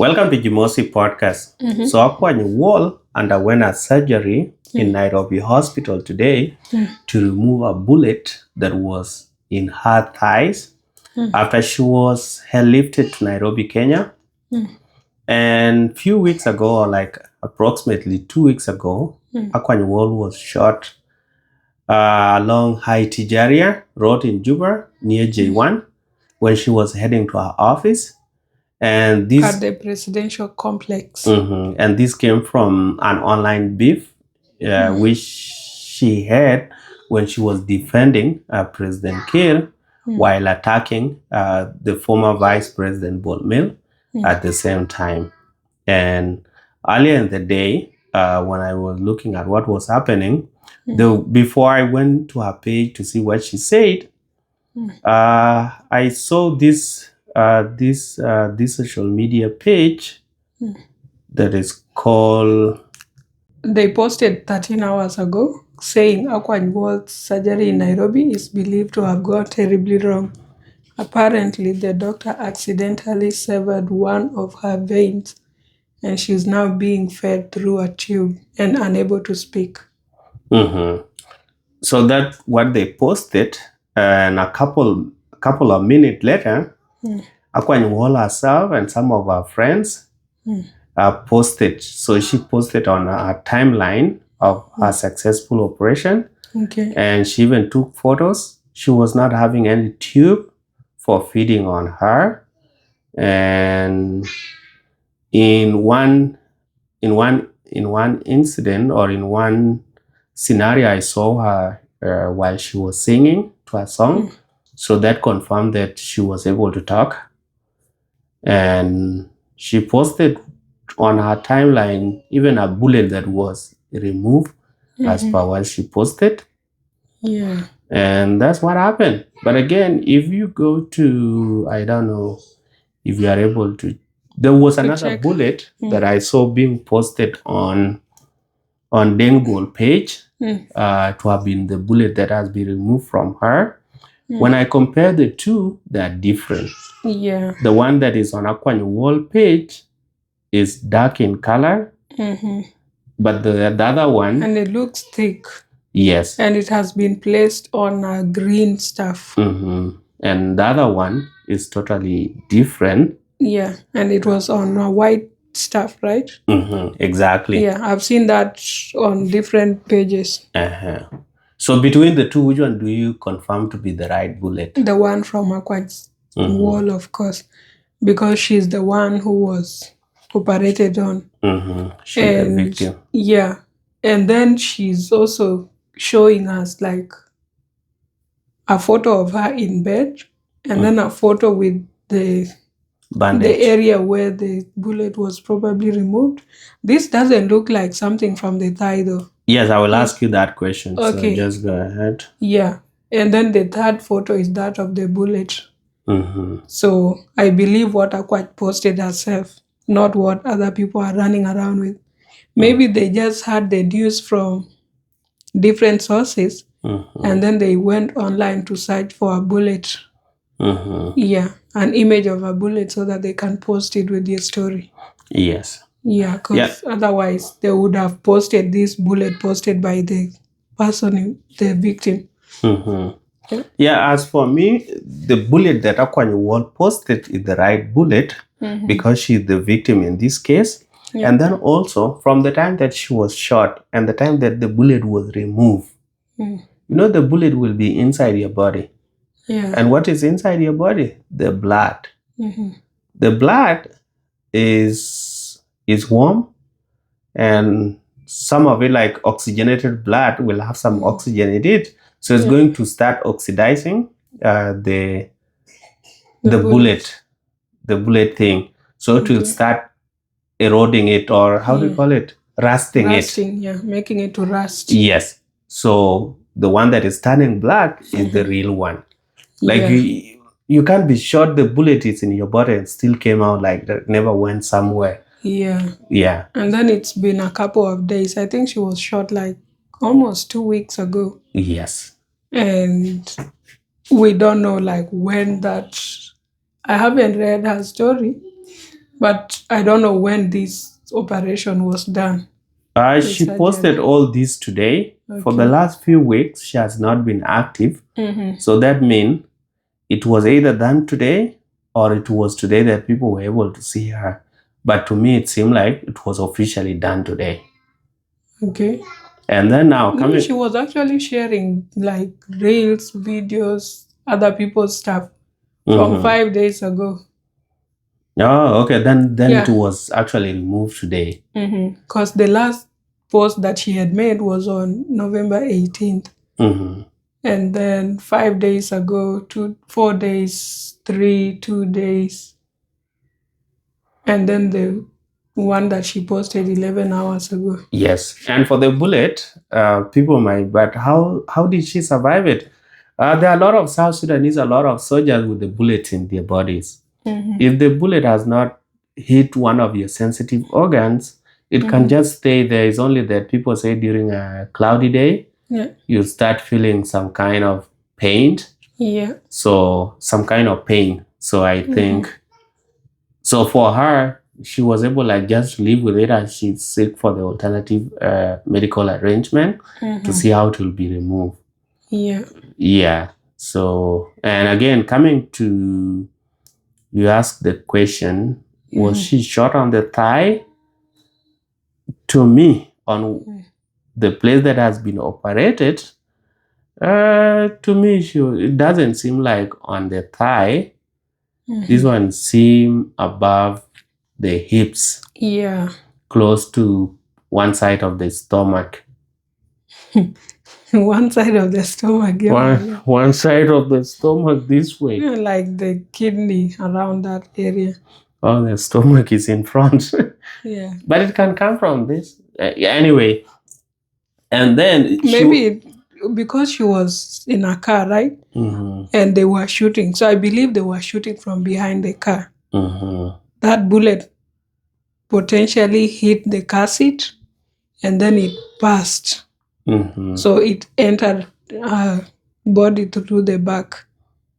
Welcome to Jimosi podcast. So Akuach Wol'S underwent a surgery in Nairobi hospital today to remove a bullet that was in her thighs after she was airlifted to Nairobi, Kenya. And a few weeks ago, or like approximately 2 weeks ago, Akuach Wol'S was shot along Haiti Jaria Road in Juba near J1 when she was heading to her office. And this at the presidential complex. And this came from an online beef, which she had when she was defending President Kiir while attacking the former Vice President Wol'S at the same time. And earlier in the day, when I was looking at what was happening, before I went to her page to see what she said, I saw this social media page that is called. They posted 13 hours ago saying Akuach Wol'S surgery in Nairobi is believed to have gone terribly wrong. Apparently, the doctor accidentally severed one of her veins and she's now being fed through a tube and unable to speak. So that's what they posted, and a couple of minutes later, Akuach Wol'S herself and some of her friends posted. So she posted on a timeline of her successful operation, and she even took photos. She was not having any tube for feeding on her, and in one incident or in one scenario, I saw her while she was singing to a song. So that confirmed that she was able to talk. And she posted on her timeline even a bullet that was removed as per what she posted. Yeah. And that's what happened. But again, if you go to, I don't know if you are able to, there was another bullet that I saw being posted on Dengbol page to have been the bullet that has been removed from her. When I compare the two, they are different. Yeah. The one that is on Akuach Wol'S page is dark in color, but the other one... And it looks thick. Yes. And it has been placed on green stuff. And the other one is totally different. Yeah, and it was on white stuff, right? Exactly. Yeah, I've seen that on different pages. So between the two, which one do you confirm to be the right bullet? The one from Akuach Wol'S, of course, because she's the one who was operated on. She's the victim. Yeah, and then she's also showing us like a photo of her in bed, and then a photo with the bandage, the area where the bullet was probably removed. This doesn't look like something from the thigh, though. Yes, I will ask you that question. Okay. So just go ahead. Yeah, and then the third photo is that of the bullet. So I believe what Akuach posted herself, not what other people are running around with. Maybe they just had the news from different sources, and then they went online to search for a bullet. Yeah, an image of a bullet so that they can post it with their story. Yes. Yeah, because otherwise they would have posted this bullet posted by the person, the victim. Yeah, as for me, the bullet that Akuach Wol'S posted is the right bullet because she's the victim in this case. And then also from the time that she was shot and the time that the bullet was removed, you know, the bullet will be inside your body. Yeah. And what is inside your body? The blood. The blood is warm, and some of it, like oxygenated blood, will have some oxygen in it. So it's going to start oxidizing the bullet thing. So it will start eroding it, or how do you call it? Rusting it. Yeah, making it to rust. Yes. So the one that is turning black is the real one. Like you can't be shot, the bullet is in your body and still came out like that, never went somewhere. Yeah. Yeah. And then it's been a couple of days. I think she was shot like almost 2 weeks ago. Yes. And we don't know like when that... I haven't read her story, But I don't know when this operation was done. The She surgery. posted all this today. For the Okay. last few weeks, she has not been active. Mhm. So that means it was either done today or it was today that people were able to see her. But to me, it seemed like it was officially done today. Okay. And then now No, coming, she was actually sharing like reels, videos, other people's stuff from Mhm. 5 days ago. Oh, okay. Then Yeah. it was actually removed today. Because the last post that she had made was on November 18th. Mhm. And then 5 days ago, 4 days, 2 days. And then the one that she posted 11 hours ago. Yes, and for the bullet, people might, but how did she survive it? There are a lot of South Sudanese, a lot of soldiers with the bullet in their bodies. If the bullet has not hit one of your sensitive organs, it can just stay there. It's only that people say during a cloudy day, Yeah. you start feeling some kind of pain. Yeah. So some kind of pain. So I think, so for her, she was able like just live with it and she seek for the alternative medical arrangement to see how it will be removed. Yeah. Yeah. So, and again, coming to, you asked the question, was she shot on the thigh? To me, on the place that has been operated, to me, it doesn't seem like on the thigh. This one seem above the hips. Yeah. Close to one side of the stomach. One side of the stomach. Yeah. One side of the stomach this way. Yeah, like the kidney around that area. Oh, the stomach is in front. Yeah. But it can come from this. Anyway. And then maybe because she was in a car, right? And they were shooting. So I believe they were shooting from behind the car. That bullet potentially hit the car seat and then it passed. So it entered her body through the back.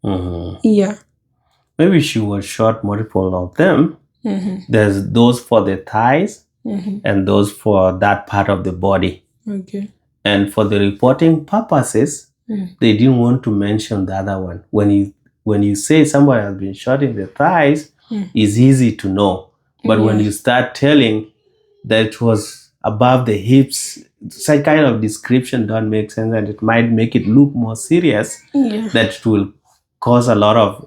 Yeah. Maybe she was shot multiple of them. There's those for the thighs and those for that part of the body. Okay. And for the reporting purposes, they didn't want to mention the other one. When you say somebody has been shot in the thighs, it's easy to know. But when you start telling that it was above the hips, such kind of description don't make sense, and it might make it look more serious. That it will cause a lot of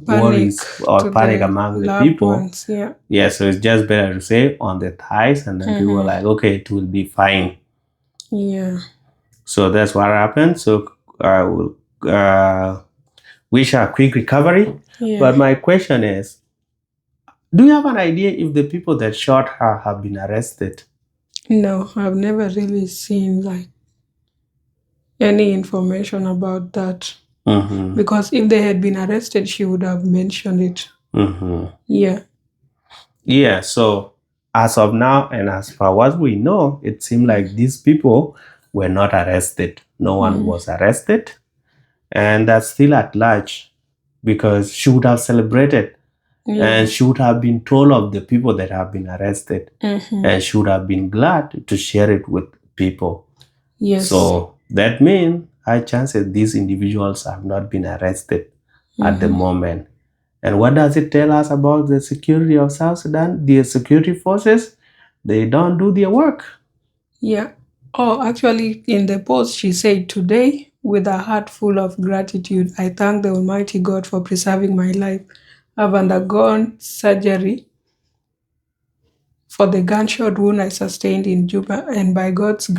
worries or panic among the people. Ones, so it's just better to say on the thighs, and then people are like, okay, it will be fine. Yeah. So that's what happened. So I will wish her a quick recovery. But my question is, do you have an idea if the people that shot her have been arrested? No, I've never really seen like any information about that. Because if they had been arrested, she would have mentioned it. Yeah. So as of now, and as far as we know, it seemed like these people were not arrested. No one was arrested. And that's still at large because she would have celebrated and she would have been told of the people that have been arrested and she would have been glad to share it with people. So that means high chances these individuals have not been arrested at the moment. And what does it tell us about the security of South Sudan? The security forces, they don't do their work. Yeah. Oh, actually, in the post, she said, "Today, with a heart full of gratitude, I thank the Almighty God for preserving my life. I've undergone surgery for the gunshot wound I sustained in Juba, and by God's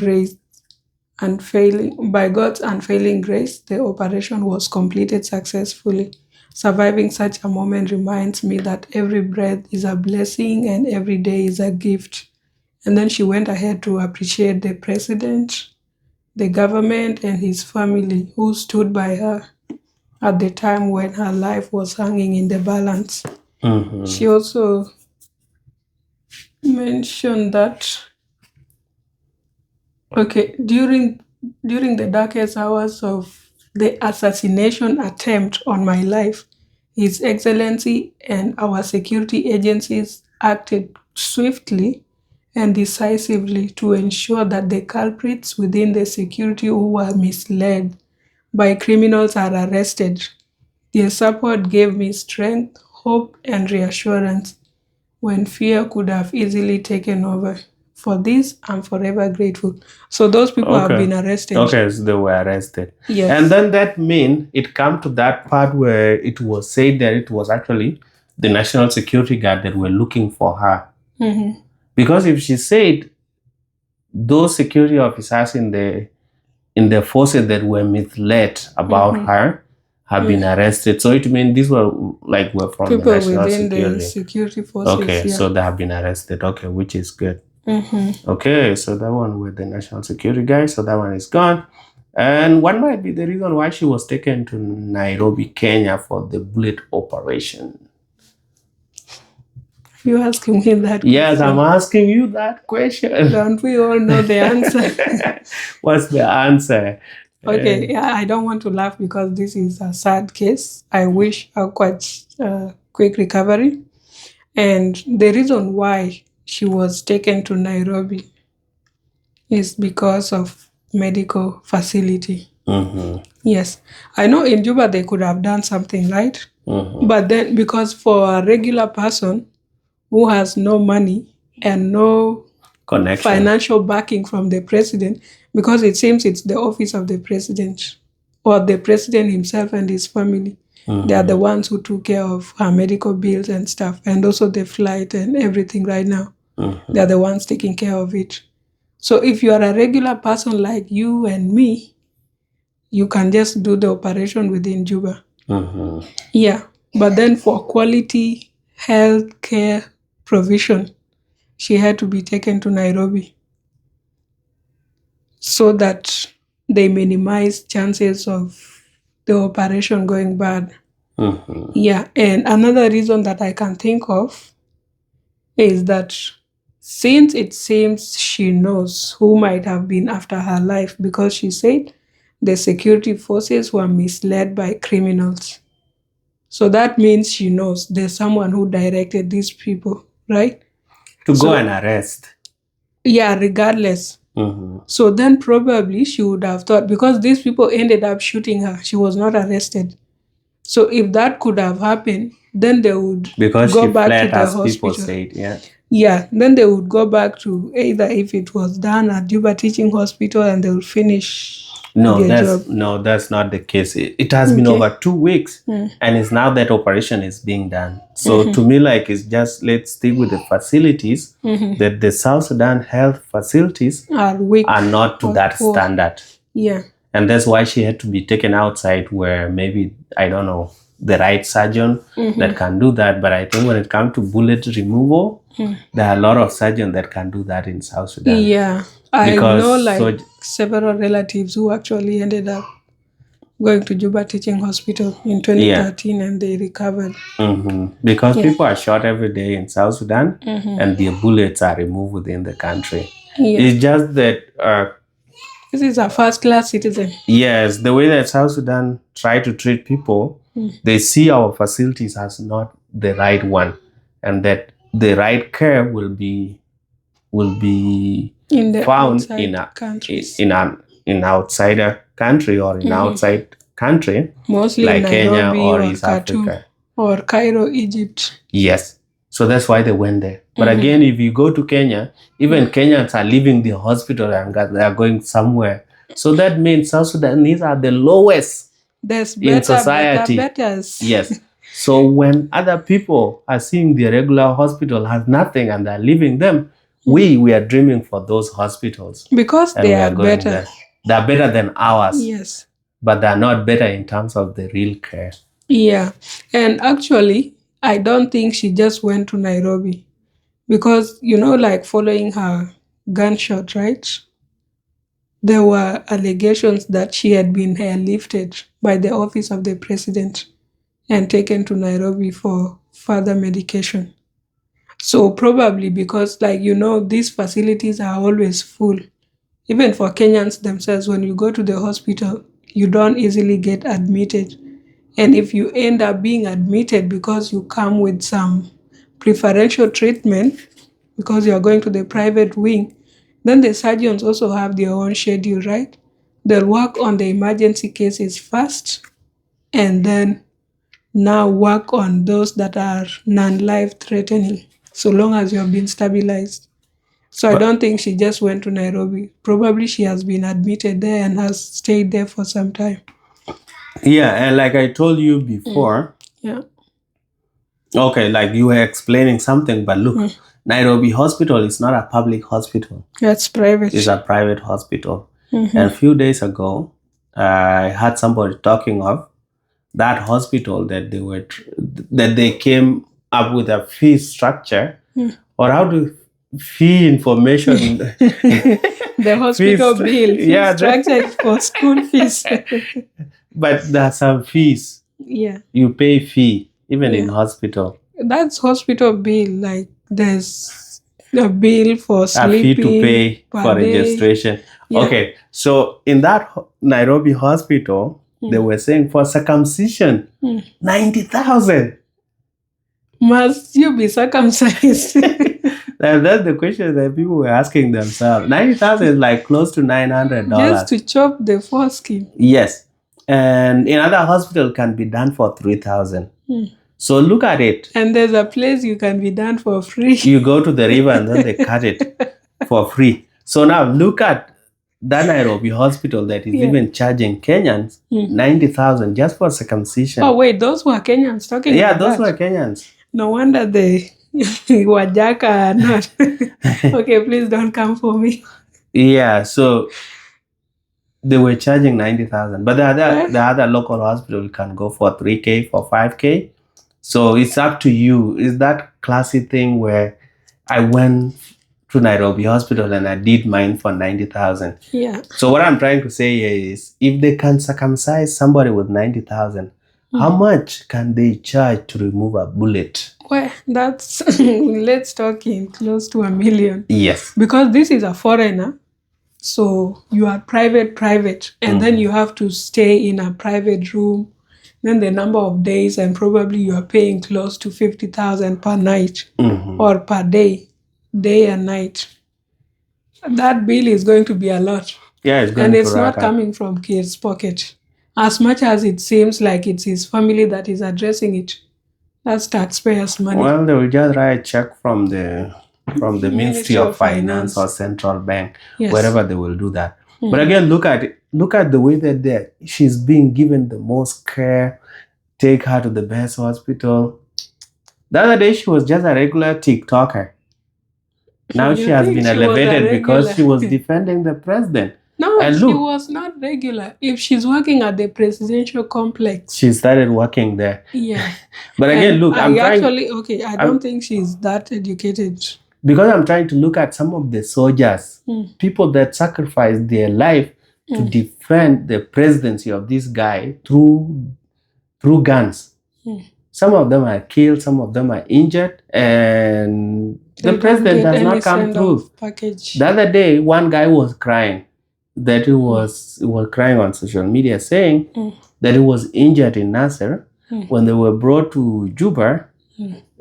unfailing grace, the operation was completed successfully. Surviving such a moment reminds me that every breath is a blessing and every day is a gift." And then she went ahead to appreciate the president, the government, and his family who stood by her at the time when her life was hanging in the balance. She also mentioned that, during the darkest hours of the assassination attempt on my life, His Excellency and our security agencies acted swiftly and decisively to ensure that the culprits within the security who were misled by criminals are arrested. Their support gave me strength, hope, and reassurance when fear could have easily taken over. For this, I'm forever grateful. So those people have been arrested. Okay, so they were arrested. Yes. And then that mean it come to that part where it was said that it was actually the National Security Guard that were looking for her. Mm-hmm. Because if she said those security officers in the forces that were misled about her have been arrested, so it means these were from people the national within security. the security forces. Okay, yeah. so they have been arrested. Okay, which is good. Mm-hmm. Okay, so that one with the national security guy, so that one is gone. And what might be the reason why she was taken to Nairobi, Kenya for the bullet operation? You asking me that question? Yes, I'm asking you that question. Don't we all know the answer? What's the answer? Okay, I don't want to laugh because this is a sad case. I wish Akuach quick recovery. And the reason why she was taken to Nairobi is because of medical facility. Mm-hmm. Yes. I know in Juba they could have done something, right? Mm-hmm. But then because for a regular person who has no money and no Connection. financial backing from the president, because it seems it's the office of the president or the president himself and his family. Mm-hmm. They are the ones who took care of her medical bills and stuff, and also the flight and everything right now. Mm-hmm. They are the ones taking care of it. So if you are a regular person like you and me, you can just do the operation within Juba. Mm-hmm. Yeah. But then for quality health care provision, she had to be taken to Nairobi so that they minimize chances of the operation going bad. Mm-hmm. Yeah. And another reason that I can think of is that since it seems she knows who might have been after her life, because she said the security forces were misled by criminals. So that means she knows there's someone who directed these people, right? To go and arrest. Yeah, regardless. Mm-hmm. So then probably she would have thought, because these people ended up shooting her, she was not arrested. So if that could have happened, then they would go back to the hospital. People said, yeah. Yeah, then they would go back to either if it was done at Juba Teaching Hospital and they would finish their job. No, that's not the case. It has been over 2 weeks and it's now that operation is being done. So to me, it's just, let's stick with the facilities, that the South Sudan health facilities are weak, are not to that standard. Yeah. And that's why she had to be taken outside where maybe, I don't know, the right surgeon that can do that. But I think when it comes to bullet removal, there are a lot of surgeons that can do that in South Sudan. Yeah. I know several relatives who actually ended up going to Juba Teaching Hospital in 2013 and they recovered. Because people are shot every day in South Sudan and their bullets are removed within the country. Yeah. It's just that... this is a first-class citizen. Yes, the way that South Sudan try to treat people, they see our facilities as not the right one, and that the right care will be in the found in an outsider country or in outside country, mostly like Nairobi Kenya or East Khartoum Africa or Cairo, Egypt. Yes. So that's why they went there. But again, if you go to Kenya, even Kenyans are leaving the hospital and they are going somewhere. So that means South Sudanese are the lowest in society. Yes. So when other people are seeing the regular hospital has nothing and they're leaving them, we are dreaming for those hospitals. Because they are better. There. They are better than ours. Yes. But they're not better in terms of the real care. Yeah. And actually, I don't think she just went to Nairobi because, following her gunshot, right? There were allegations that she had been airlifted by the office of the president and taken to Nairobi for further medication. So probably because, these facilities are always full. Even for Kenyans themselves, when you go to the hospital, you don't easily get admitted. And if you end up being admitted because you come with some preferential treatment because you are going to the private wing, then the surgeons also have their own schedule, right? They'll work on the emergency cases first and then now work on those that are non-life threatening, so long as you have been stabilized. So I don't think she just went to Nairobi. Probably she has been admitted there and has stayed there for some time. Yeah, and like I told you before, Yeah. okay, like you were explaining something, but look, Nairobi Hospital is not a public hospital. That's private. It's a private hospital. Mhm. And a few days ago, I heard somebody talking of that hospital that they came up with a fee structure, or how to fee information. The hospital bill Yeah, structure is for school fees. But there's some fees. Yeah. You pay fee even in Yeah. hospital. That's hospital bill. Like there's a bill for A sleeping. fee to pay per for day. registration. Yeah. Okay, so in that Nairobi hospital, they were saying for circumcision, 90,000. Must you be circumcised? That's the question that people were asking themselves. 90,000 is like close to $900. Just to chop the foreskin. Yes. And in other hospital can be done for 3,000. So look at it. And there's a place you can be done for free. You go to the river and then they cut it for free. So now look at that Nairobi hospital that is even charging Kenyans 90,000 just for circumcision. Oh wait, those were Kenyans talking Yeah, about those that. were Kenyans. No wonder they Wajaka are not. Okay, please don't come for me. Yeah, so they were charging 90,000, but the other local hospital can go for 3K, for 5K. So it's up to you. Is that classy thing where I went to Nairobi hospital and I did mine for 90,000. Yeah. So what I'm trying to say is, if they can circumcise somebody with 90,000, how much can they charge to remove a bullet? Well, that's let's talk in close to $1 million. Yes. Because this is a foreigner. So you are private, and then you have to stay in a private room. Then the number of days, and probably you are paying close to 50,000 per night or per day and night. That bill is going to be a lot. Yeah, it's going and to it's not rack up. coming from Kiir's pocket. As much as it seems like it's his family that is addressing it, that's taxpayers' money. Well, they will just write a check from the Ministry of Finance or Central Bank, Yes. wherever they will do that. But again, look at the way that she's being given the most care. Take her to the best hospital. The other day, she was just a regular TikToker. Now You she has think been she was a elevated because regular? she was defending the president. No, And she look. was not regular. If she's working at the presidential complex. She started working there. Yeah. But again, And look, I I'm don't think she's that educated. because I'm trying to look at some of the soldiers, people that sacrificed their life to defend the presidency of this guy through guns. Some of them are killed, some of them are injured, and the president does not come through. Package. The other day, one guy was crying that he was crying on social media, saying that he was injured in Nasser. When they were brought to Juba,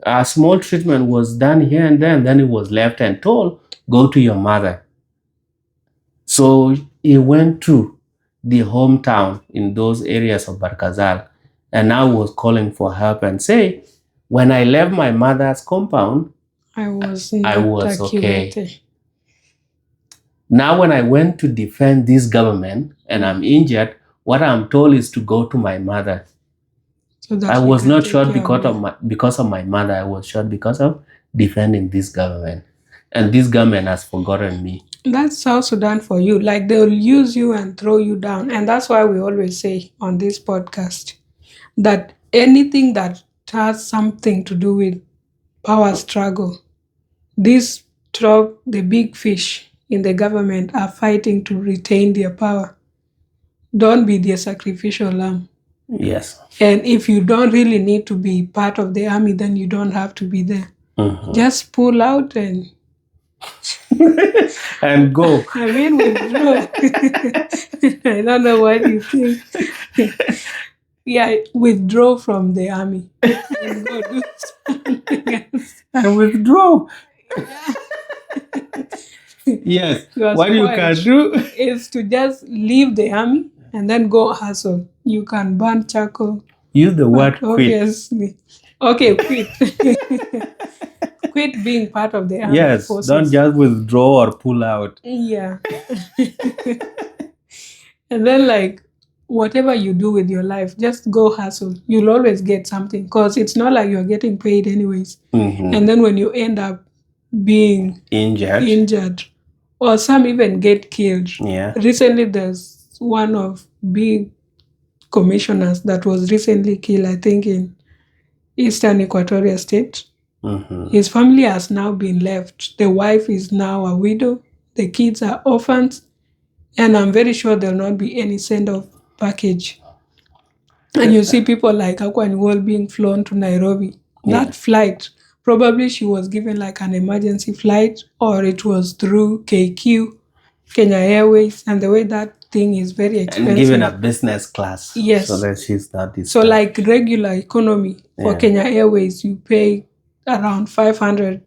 a small treatment was done here and there, and then he was left and told, go to your mother. So he went to the hometown in those areas of Barkazal, and now was calling for help and say, when I left my mother's compound, I was okay. Now when I went to defend this government and I'm injured, what I'm told is to go to my mother. So that I she was can not take shot care because of my mother. I was shot because of defending this government. And this government has forgotten me. That's South Sudan for you. Like they'll use you and throw you down. And that's why we always say on this podcast that anything that has something to do with power struggle, the big fish in the government are fighting to retain their power. Don't be their sacrificial lamb. Yes. And if you don't really need to be part of the army, then you don't have to be there. Just pull out and and go. I mean, withdraw. I don't know what you think. Yeah, withdraw from the army and go do something else. And withdraw. Yeah. Yes. Your What you can spoil do? is to just leave the army and then go hustle. You can burn charcoal. Use the word But quit. obviously, okay, quit. Quit being part of the armed Yes. forces. Don't just withdraw or pull out. Yeah. And then, like, whatever you do with your life, just go hustle. You'll always get something because it's not like you're getting paid anyways. Mhm. And then when you end up being Injured. or some even get killed. Yeah. Recently, there's one of big commissioners that was recently killed, I think, in Eastern Equatoria State. Mhm. His family has now been left. The wife is now a widow. The kids are orphans. And I'm very sure there'll not be any send-off package. And you see people like Akuach being flown to Nairobi. Yeah. That flight, probably she was given like an emergency flight, or it was through KQ, Kenya Airways, and the way that thing is very expensive. And given a business class. Yes. So that she's not disturbed. So like regular economy for Yeah. Kenya Airways, you pay around $500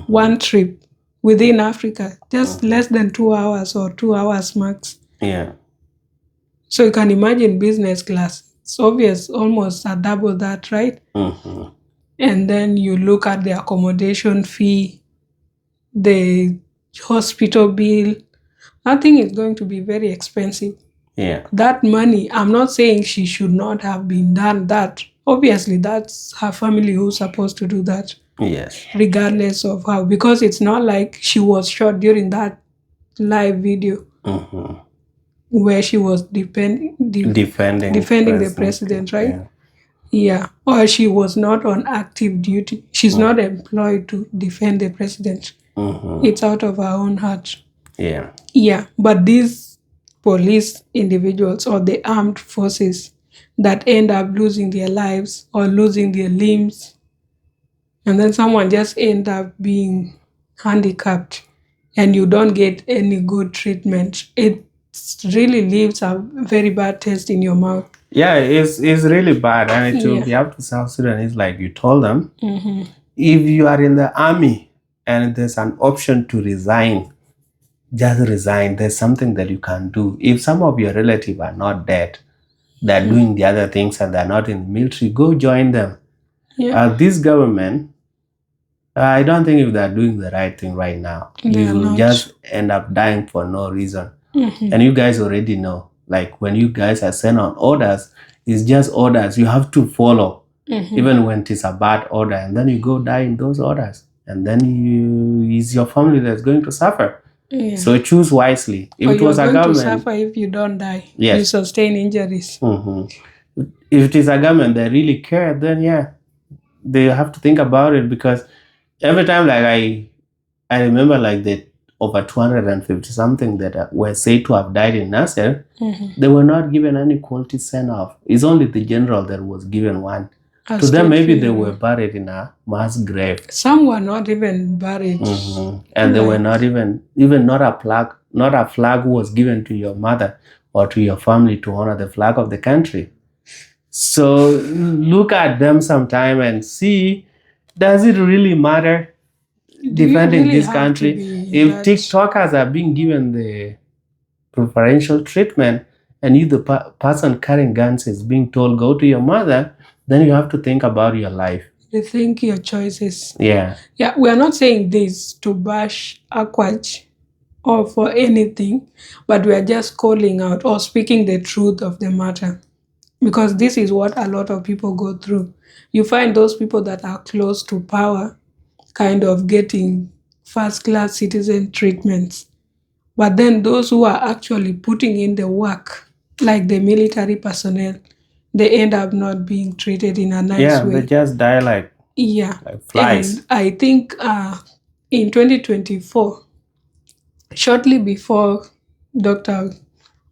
one trip within Africa, just less than 2 hours or 2 hours max. Yeah. So you can imagine business class. It's obvious, almost a double that, right? Mhm. And then you look at the accommodation fee, the hospital bill. I think it's going to be very expensive. Yeah. That money, I'm not saying she should not have been done that. Obviously, that's her family who's supposed to do that. Yes. Regardless of how, because it's not like she was shot during that live video Mhm. where she was defending the president, right? Yeah. Or she was not on active duty. She's not employed to defend the president. Mhm. It's out of her own heart. Yeah. Yeah. But these police individuals or the armed forces that end up losing their lives or losing their limbs, and then someone just end up being handicapped and you don't get any good treatment, it really leaves a very bad taste in your mouth. Yeah, it's really bad. And it will be up to South Sudan. It's like you told them, if you are in the army and there's an option to resign, just resign. There's something that you can do. If some of your relatives are not dead, they're doing the other things and they're not in the military, go join them. Yeah. This government, I don't think if they're doing the right thing right now. You will just end up dying for no reason. And you guys already know, like when you guys are sent on orders, it's just orders. You have to follow, even when it is a bad order. And then you go die in those orders. And then it's your family that's going to suffer. Yeah. So choose wisely. If it was a government, to suffer if you don't die. Yes. You sustain injuries. If it is a government that really care, then yeah, they have to think about it, because every time, like I remember, like the over 250 something that were said to have died in Nasser, they were not given any quality send-off. It's only the general that was given one. To them, maybe they were buried in a mass grave. Some were not even buried. And they were not even not a flag was given to your mother or to your family to honor the flag of the country. So look at them sometime and see, does it really matter defending this country? If TikTokers are being given the preferential treatment and you, the person carrying guns, is being told, go to your mother, then you have to think about your life. Rethink your choices. Yeah. Yeah, we are not saying this to bash Akuach or for anything, but we are just calling out or speaking the truth of the matter. Because this is what a lot of people go through. You find those people that are close to power kind of getting first-class citizen treatments. But then those who are actually putting in the work, like the military personnel, they end up not being treated in a nice way. Yeah, they just die like flies. And I think in 2024, shortly before Dr.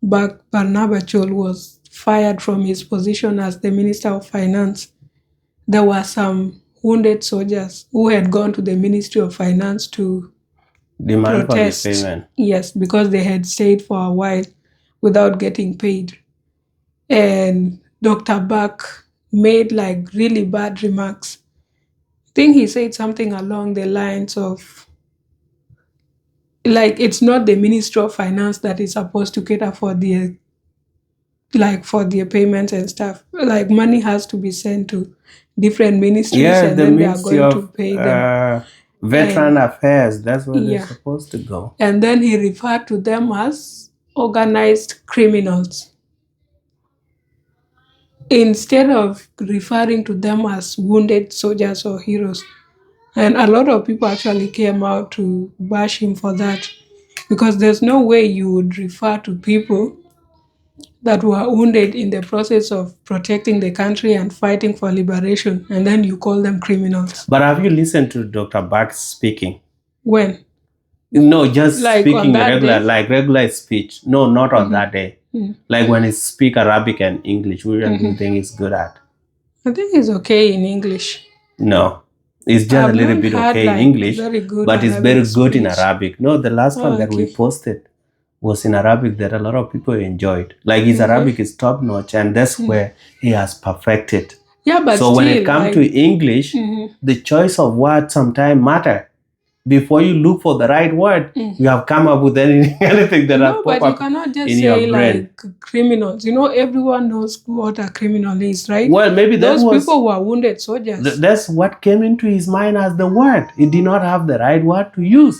Barnaba Chol was fired from his position as the Minister of Finance, there were some wounded soldiers who had gone to the Ministry of Finance to demand protest. For the payment. Yes, because they had stayed for a while without getting paid. and Dr. Buck made like really bad remarks. I think he said something along the lines of like it's not the Ministry of Finance that is supposed to cater for the for their payments and stuff. Like money has to be sent to different ministries Yeah, and the then they are Ministry going to of pay them. Veteran Affairs, that's where they're Yeah. supposed to go. And then he referred to them as organized criminals, instead of referring to them as wounded soldiers or heroes. And a lot of people actually came out to bash him for that, because there's no way you would refer to people that were wounded in the process of protecting the country and fighting for liberation, and then you call them criminals. But have you listened to Dr. Bach speaking? When? No, just Like on speaking that regular, day? like regular speech. No, not on that day. Like when he speak Arabic and Englich, which one do you think he's good at? I think he's okay in English. No, it's just I've a little not bit had, okay in like, English, very good but it's very Arabic good in speech. Arabic. No, the last one that we Okay. posted was in Arabic that a lot of people enjoyed. Like his Arabic is top notch, and that's where he has perfected. Yeah, but So still, when it comes like, to English, the choice of words sometimes matter. Before you look for the right word, you have come up with anything that has no, popped but you up cannot just in your say brain. like criminals. You know, everyone knows what a criminal is, right? Well, maybe Those that was people were wounded soldiers. that's what came into his mind as the word. He did not have the right word to use.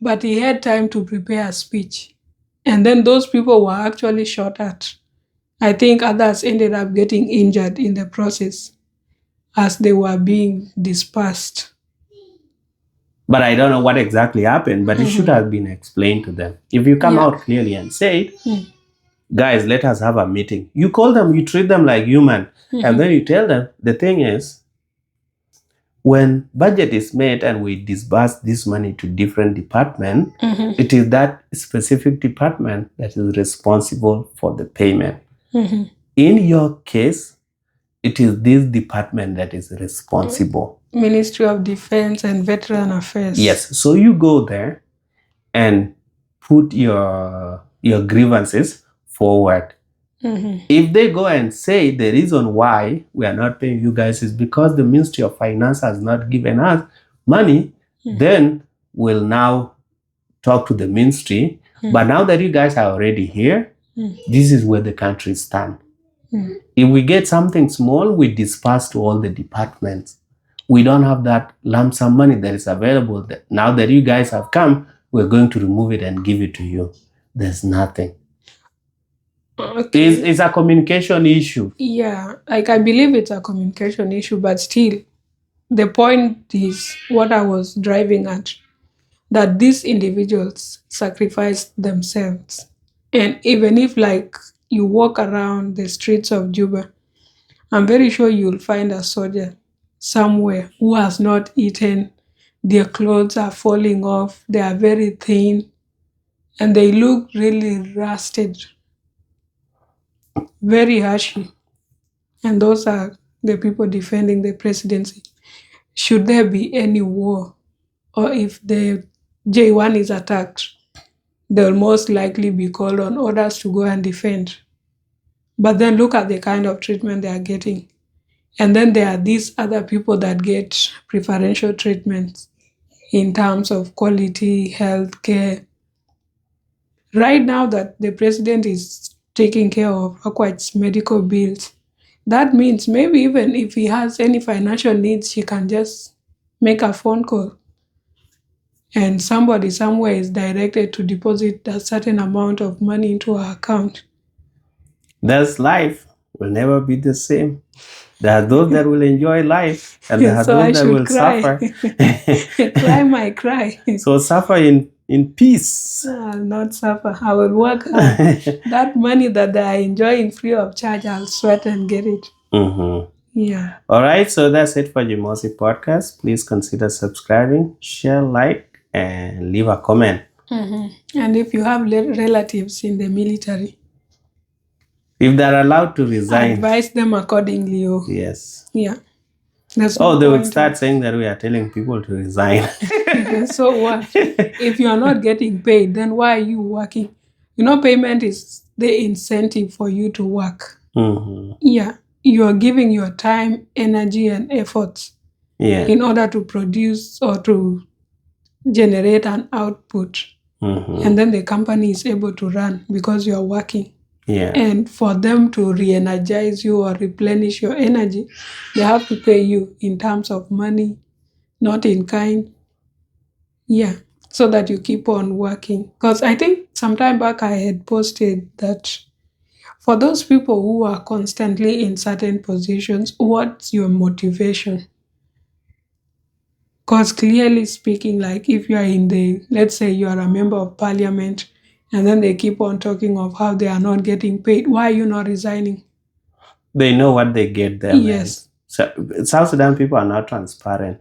But he had time to prepare a speech. And then those people were actually shot at. I think others ended up getting injured in the process as they were being dispersed. But I don't know what exactly happened, but it should have been explained to them. If you come out clearly and say, guys, let us have a meeting. You call them, you treat them like human, and then you tell them, the thing is, when budget is made and we disburse this money to different departments, it is that specific department that is responsible for the payment. In your case, it is this department that is responsible. Ministry of Defense and Veteran Affairs. Yes. So you go there and put your grievances forward. If they go and say the reason why we are not paying you guys is because the Ministry of Finance has not given us money, then we'll now talk to the ministry. But now that you guys are already here, this is where the country stands. If we get something small, we disperse to all the departments. We don't have that lump sum money that is available. Now that you guys have come, we're going to remove it and give it to you. There's nothing. Okay. It's a communication issue. Yeah, like I believe it's a communication issue, but still, the point is what I was driving at, that these individuals sacrificed themselves. And even if like you walk around the streets of Juba, I'm very sure you'll find a soldier somewhere who has not eaten, their clothes are falling off, they are very thin, and they look really rusted, very ashy. And those are the people defending the presidency. Should there be any war, or if the J1 is attacked, they'll most likely be called on orders to go and defend. But then look at the kind of treatment they are getting. And then there are these other people that get preferential treatment in terms of quality, health care. Right now that the president is taking care of Akuach's medical bills, that means maybe even if he has any financial needs, he can just make a phone call and somebody somewhere is directed to deposit a certain amount of money into our account. That's life. Will never be the same. There are those that will enjoy life, and there are So those I that will cry. suffer. Cry my cry. So suffer in peace. I'll not suffer. I will work hard. That money that they are enjoying free of charge, I'll sweat and get it. Yeah. All right. So that's it for Jimosi podcast. Please consider subscribing, share, like, and leave a comment. And if you have relatives in the military, if they're allowed to resign, advise them accordingly. Yes. Yeah. They would start saying that we are telling people to resign. So what? If you are not getting paid, then why are you working? You know, payment is the incentive for you to work. Yeah, you are giving your time, energy, and efforts Yeah. in order to produce or to generate an output. And then the company is able to run because you are working. Yeah. And for them to re-energize you or replenish your energy, they have to pay you in terms of money, not in kind. Yeah, so that you keep on working. Because I think some time back I had posted that for those people who are constantly in certain positions, what's your motivation? Because clearly speaking, like if you are in let's say you are a member of parliament and then they keep on talking of how they are not getting paid, why are you not resigning? They know what they get there, man. Yes. So, South Sudan people are not transparent.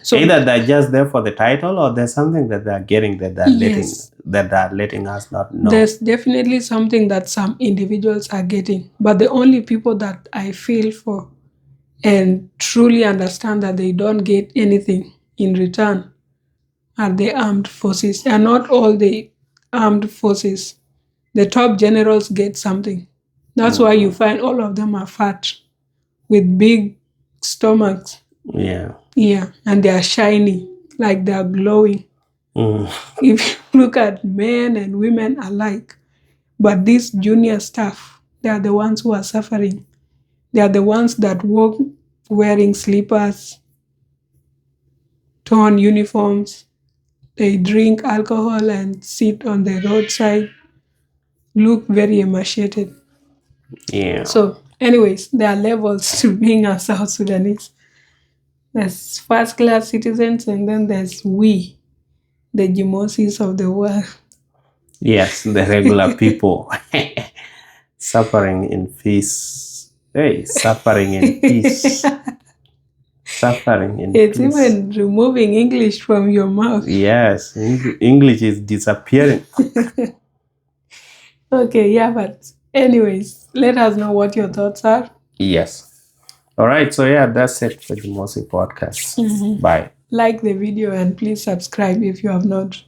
So either they're just there for the title, or there's something that they're getting that they're letting us not know. There's definitely something that some individuals are getting, but the only people that I feel for and truly understand that they don't get anything in return are the armed forces. And not all the armed forces. The top generals get something. That's why you find all of them are fat with big stomachs. Yeah. Yeah, and they are shiny, like they are glowing. If you look at men and women alike, but these junior staff, they are the ones who are suffering. They are the ones that walk wearing slippers, torn uniforms. They drink alcohol and sit on the roadside, look very emaciated. Yeah. So, anyways, there are levels to being a South Sudanese. There's first class citizens, and then there's we, the Jimosis of the world. Yes, the regular people suffering in peace. Hey, suffering in peace. Suffering in It's peace. even removing English from your mouth. Yes, English is disappearing. Okay, yeah, but anyways, let us know what your thoughts are. Yes. All right, so yeah, that's it for the Jimosi podcast. Bye. Like the video and please subscribe if you have not.